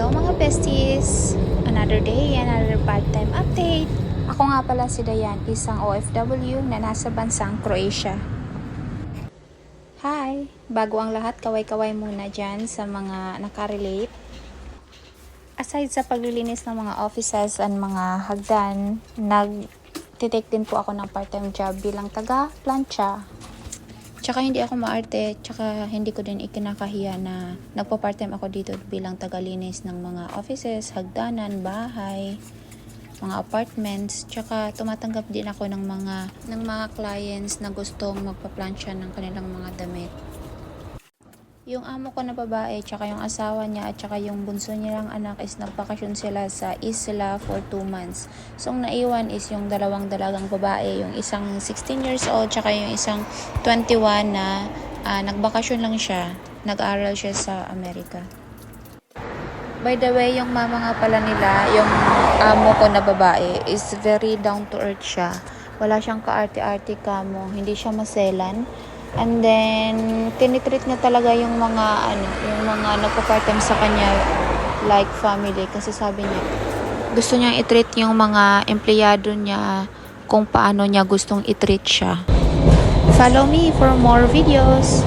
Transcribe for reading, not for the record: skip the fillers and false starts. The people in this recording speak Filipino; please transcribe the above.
Hello mga besties! Another day, another part-time update. Ako nga pala si Dayan, isang OFW na nasa bansang Croatia. Hi! Bago ang lahat, kaway-kaway muna dyan sa mga nakarelate. Aside sa paglilinis ng mga offices and mga hagdan, nag-take din po ako ng part-time job bilang taga-plancha. Tsaka hindi ako maarte, tsaka hindi ko din ikinakahiya na nagpa-part-time ako dito bilang tagalinis ng mga offices, hagdanan, bahay, mga apartments. Tsaka tumatanggap din ako ng mga clients na gustong magpa-plancha ng kanilang mga damit. Yung amo ko na babae, tsaka yung asawa niya, at tsaka yung bunso nilang anak is nagbakasyon sila sa isla for 2 months. So, ang naiwan is yung dalawang dalagang babae, yung isang 16 years old, tsaka yung isang 21 na nagbakasyon lang siya. Nag-aral siya sa Amerika. By the way, yung mama nga pala nila, yung amo ko na babae, is very down to earth siya. Wala siyang kaarte-arte kamo, hindi siya maselan. And then, tinitreat niya talaga yung mga nagpa-part-time sa kanya like family. Kasi sabi niya, gusto niyang i-treat yung mga empleyado niya kung paano niya gustong i-treat siya. Follow me for more videos.